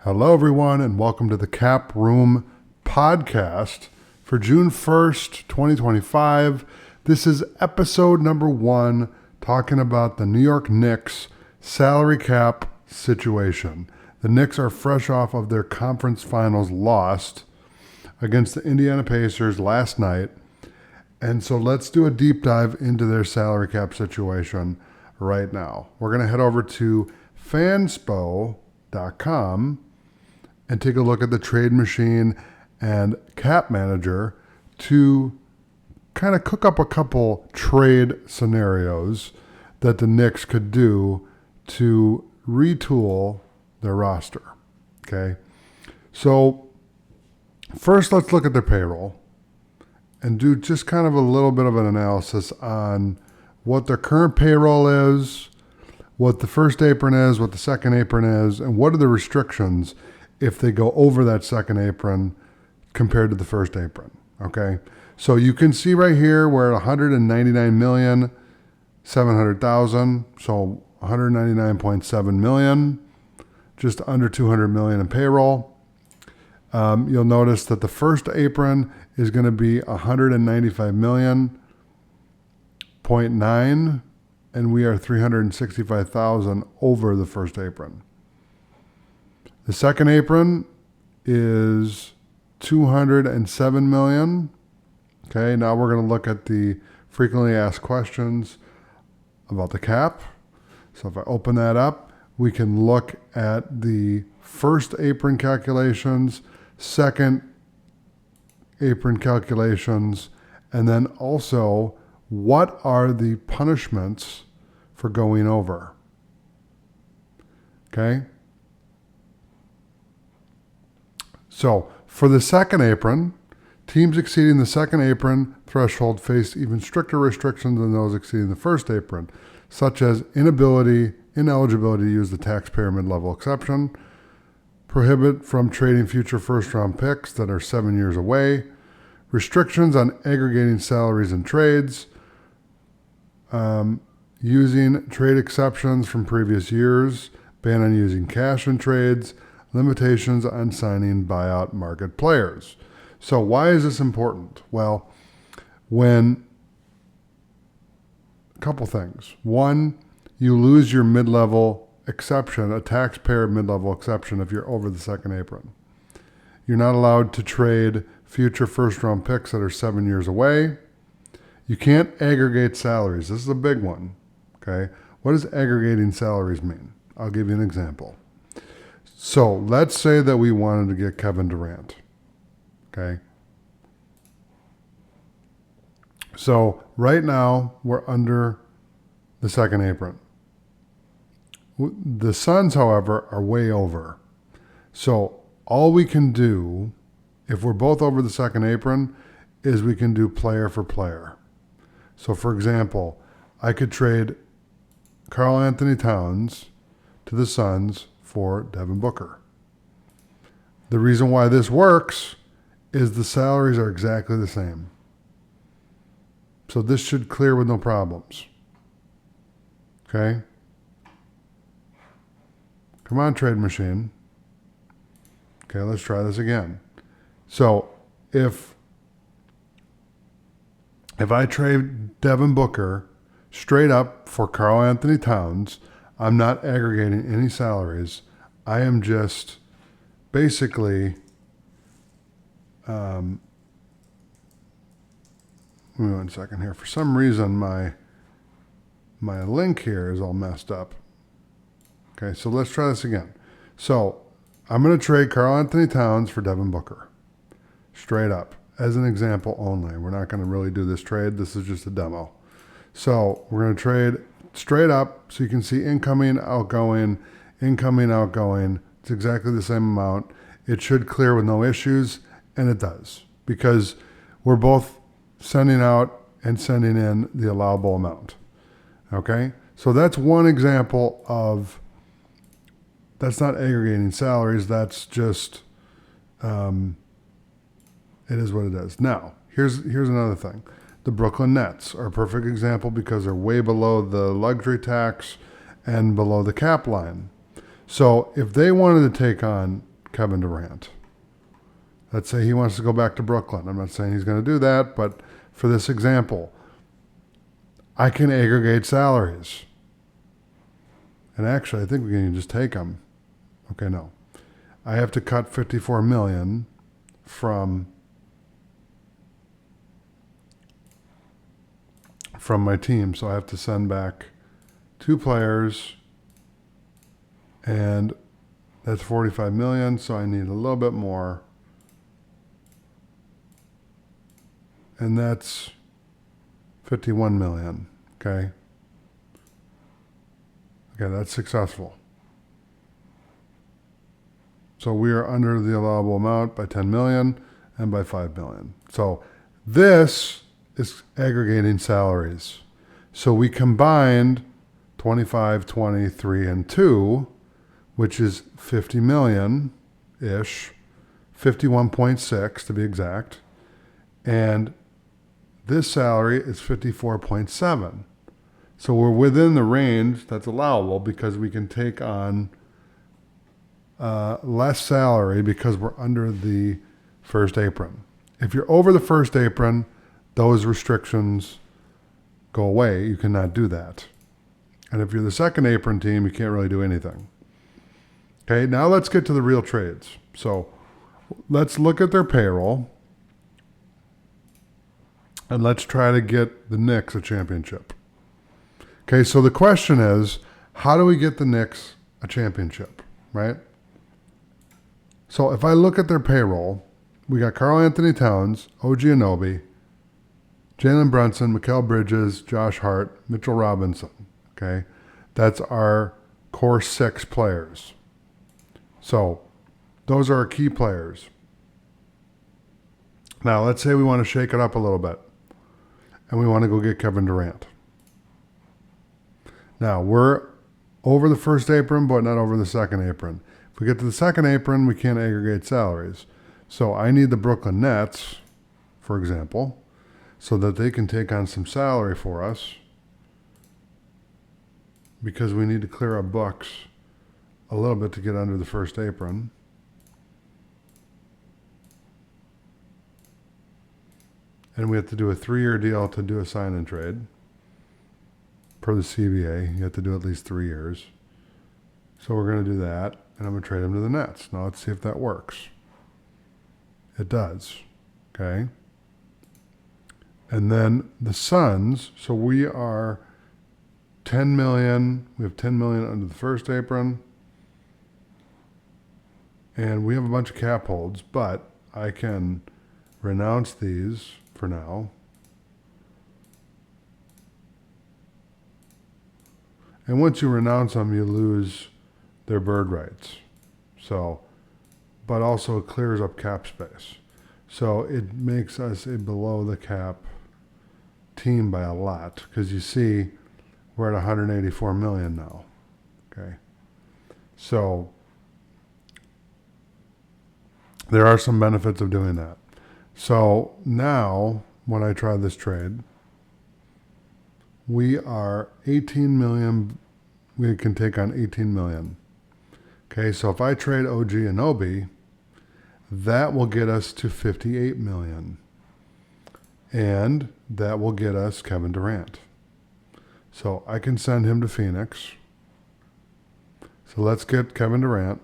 Hello, everyone, and welcome to the Cap Room podcast for June 1st, 2025. This is episode number 1, talking about the New York Knicks salary cap situation. The Knicks are fresh off of their conference finals lost against the Indiana Pacers last night. And so let's do a deep dive into their salary cap situation right now. We're going to head over to fanspo.com and take a look at the trade machine and cap manager to kind of cook up a couple trade scenarios that the Knicks could do to retool their roster. Okay. So first, let's look at their payroll and do just kind of a little bit of an analysis on what their current payroll is, what the first apron is, what the second apron is, and what are the restrictions if they go over that second apron compared to the first apron. Okay. So you can see right here we're at $199,700,000. So $199.7 million, just under $200 million in payroll. You'll notice that the first apron is going to be $195.9 million, and we are $365,000 over the first apron. The second apron is $207 million. Okay, now we're going to look at the frequently asked questions about the cap. So if I open that up, we can look at the first apron calculations, second apron calculations, and then also what are the punishments for going over. Okay. So for the second apron, teams exceeding the second apron threshold face even stricter restrictions than those exceeding the first apron, such as ineligibility to use the taxpayer mid-level exception, prohibit from trading future first-round picks that are 7 years away, restrictions on aggregating salaries and trades, using trade exceptions from previous years, ban on using cash in trades, limitations on signing buyout market players. So why is this important? Well, a couple things. One, you lose your mid-level exception, a taxpayer mid-level exception if you're over the second apron. You're not allowed to trade future first-round picks that are 7 years away. You can't aggregate salaries. This is a big one. Okay. What does aggregating salaries mean? I'll give you an example. So let's say that we wanted to get Kevin Durant. Okay. So right now we're under the second apron. The Suns, however, are way over. So all we can do, if we're both over the second apron, is we can do player for player. So for example, I could trade Karl Anthony Towns to the Suns for Devin Booker. The reason why this works is the salaries are exactly the same. So this should clear with no problems. Okay? Come on, trade machine. Okay, let's try this again. So if I trade Devin Booker straight up for Karl Anthony Towns, I'm not aggregating any salaries. I am just basically, give me 1 second here. For some reason, my link here is all messed up. Okay, so let's try this again. So I'm going to trade Karl Anthony Towns for Devin Booker, straight up, as an example only. We're not going to really do this trade. This is just a demo. So we're going to trade straight up so you can see incoming, outgoing. It's exactly the same amount. It should clear with no issues, and it does, because we're both sending out and sending in the allowable amount. Okay? So that's one example of, that's not aggregating salaries, that's just, it is what it is. Now, here's another thing. The Brooklyn Nets are a perfect example because they're way below the luxury tax and below the cap line. So if they wanted to take on Kevin Durant. Let's say he wants to go back to Brooklyn. I'm not saying he's going to do that, but for this example, I can aggregate salaries. And actually, I think we can just take them. Okay, no. I have to cut $54 million from my team. So I have to send back 2 players, and that's $45 million. So I need a little bit more. And that's $51 million. Okay. Okay, that's successful. So we are under the allowable amount by 10 million and by 5 million. So this is aggregating salaries. So we combined 25, 23, and 2, which is 50 million-ish, 51.6 to be exact. And this salary is 54.7. So we're within the range that's allowable because we can take on less salary because we're under the first apron. If you're over the first apron, those restrictions go away. You cannot do that. And if you're the second apron team, you can't really do anything. Okay, now let's get to the real trades. So let's look at their payroll. And let's try to get the Knicks a championship. Okay, so the question is, how do we get the Knicks a championship, right? So if I look at their payroll, we got Karl Anthony Towns, OG Anunoby, Jalen Brunson, Mikal Bridges, Josh Hart, Mitchell Robinson. Okay, that's our core 6 players. So those are our key players. Now let's say we want to shake it up a little bit, and we want to go get Kevin Durant. Now, we're over the first apron, but not over the second apron. If we get to the second apron, we can't aggregate salaries. So I need the Brooklyn Nets, for example, so that they can take on some salary for us because we need to clear our books a little bit to get under the first apron. And we have to do a 3-year deal to do a sign and trade. Per the CBA, you have to do at least 3 years. So we're going to do that, and I'm going to trade him to the Nets. Now let's see if that works. It does. Okay. And then the Suns, so we are 10 million. We have 10 million under the first apron. And we have a bunch of cap holds, but I can renounce these for now. And once you renounce them, you lose their bird rights. So, but also it clears up cap space. So it makes us a below the cap team by a lot because you see we're at 184 million now. Okay. So there are some benefits of doing that. So now when I try this trade, we are 18 million. We can take on 18 million. Okay, so if I trade OG Anunoby, that will get us to 58 million. And that will get us Kevin Durant. So I can send him to Phoenix. So let's get Kevin Durant.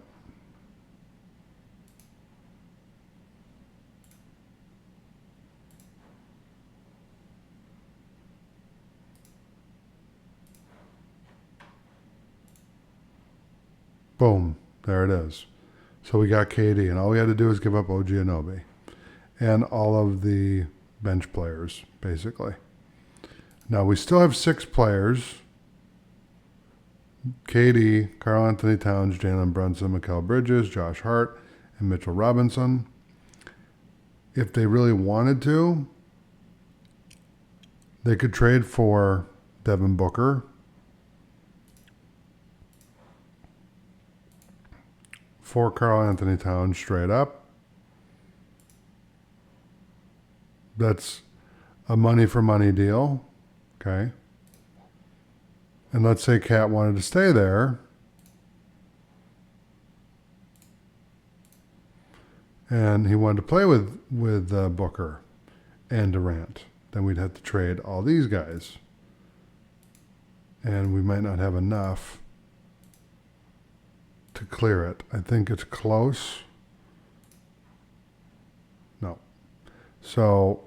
Boom, there it is. So we got KD, and all we had to do is give up OG Anunoby and all of the bench players, basically. Now we still have 6 players: KD, Karl Anthony Towns, Jalen Brunson, Mikal Bridges, Josh Hart, and Mitchell Robinson. If they really wanted to, they could trade for Devin Booker, for Karl Anthony Towns straight up. That's a money for money deal. Okay. And let's say Cat wanted to stay there. and he wanted to play with Booker and Durant, then we'd have to trade all these guys, and we might not have enough to clear it. I think it's close. No. So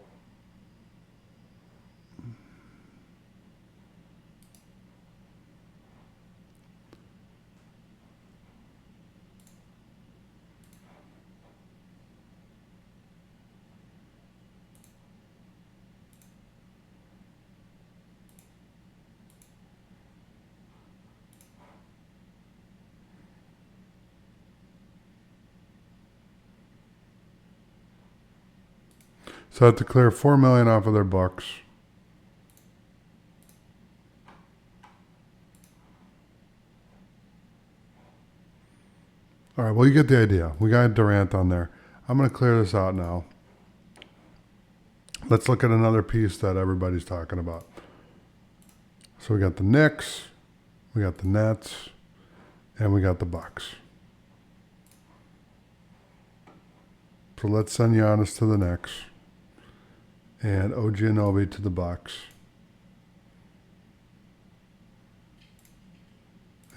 I have to clear $4 million off of their books. All right, well, you get the idea. We got Durant on there. I'm going to clear this out now. Let's look at another piece that everybody's talking about. So we got the Knicks, we got the Nets, and we got the Bucks. So let's send Giannis to the Knicks and OG Anunoby to the Bucks.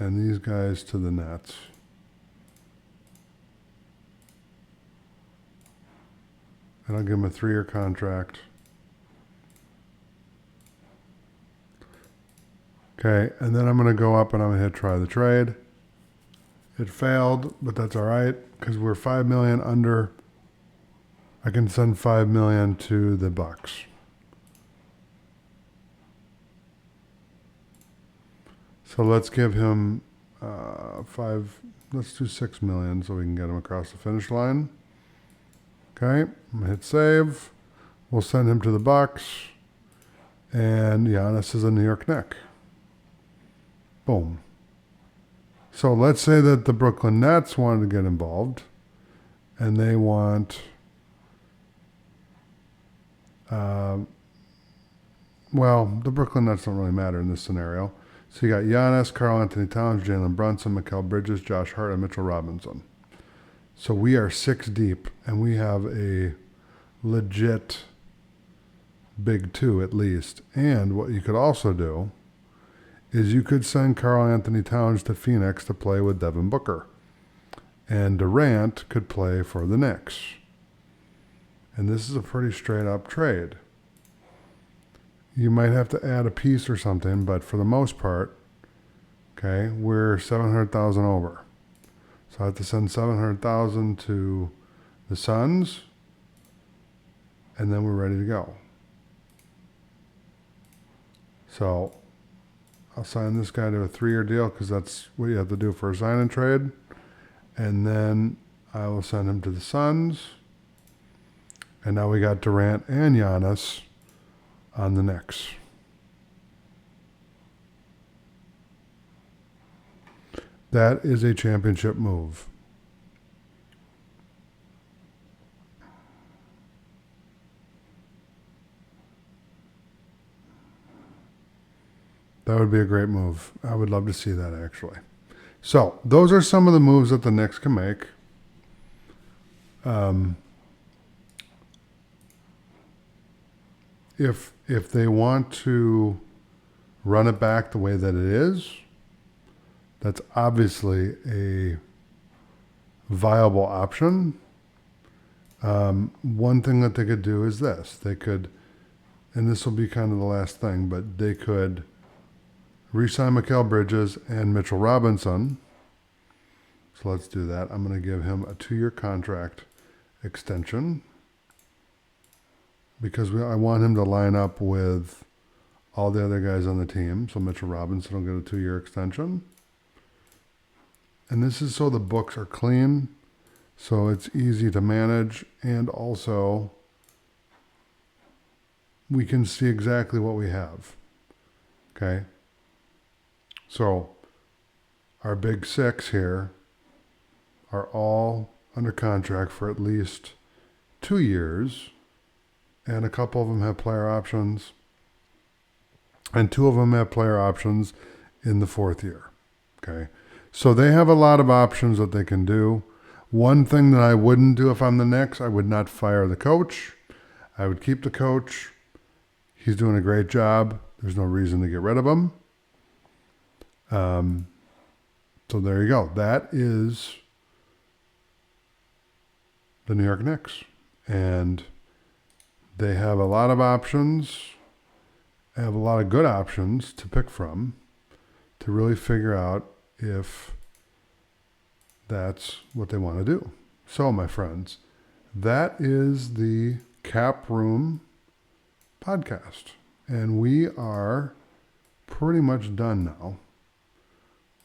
And these guys to the Nets. And I'll give him a 3-year contract. Okay, and then I'm going to go up and I'm going to hit try the trade. It failed, but that's all right because we're $5 million under. I can send $5 million to the Bucks. So let's give him let's do $6 million so we can get him across the finish line. Okay, I'm gonna hit save. We'll send him to the Bucks, and Giannis is a New York Knick. Boom. So let's say that the Brooklyn Nets wanted to get involved, and they want, well, the Brooklyn Nets don't really matter in this scenario. So you got Giannis, Karl Anthony Towns, Jalen Brunson, Mikal Bridges, Josh Hart, and Mitchell Robinson. So we are 6 deep, and we have a legit big 2 at least. And what you could also do is you could send Karl Anthony Towns to Phoenix to play with Devin Booker. And Durant could play for the Knicks. And this is a pretty straight up trade. You might have to add a piece or something, but for the most part, okay, we're 700,000 over. So I have to send 700,000 to the Suns, and then we're ready to go. So I'll sign this guy to a 3-year deal because that's what you have to do for a sign and trade. And then I will send him to the Suns. And now we got Durant and Giannis on the Knicks. That is a championship move. That would be a great move. I would love to see that, actually. So those are some of the moves that the Knicks can make. If they want to run it back the way that it is, that's obviously a viable option. One thing that they could do is this. They could, and this will be kind of the last thing, but they could re-sign Mikal Bridges and Mitchell Robinson. So let's do that. I'm going to give him a 2-year contract extension because I want him to line up with all the other guys on the team. So Mitchell Robinson will get a 2-year extension. And this is so the books are clean, so it's easy to manage, and also we can see exactly what we have. Okay? So our big 6 here are all under contract for at least 2 years, and a couple of them have player options, and 2 of them have player options in the 4th year. Okay? So they have a lot of options that they can do. One thing that I wouldn't do if I'm the Knicks, I would not fire the coach. I would keep the coach. He's doing a great job. There's no reason to get rid of him. So there you go. That is the New York Knicks. And they have a lot of options. They have a lot of good options to pick from to really figure out if that's what they want to do. So, my friends, that is the Cap Room podcast. And we are pretty much done now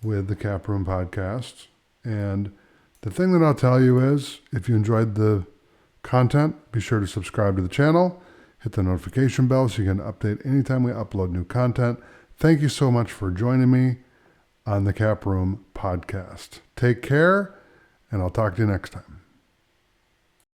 with the Cap Room podcast. And the thing that I'll tell you is, if you enjoyed the content, be sure to subscribe to the channel, hit the notification bell so you can update anytime we upload new content. Thank you so much for joining me on the Cap Room podcast. Take care, and I'll talk to you next time.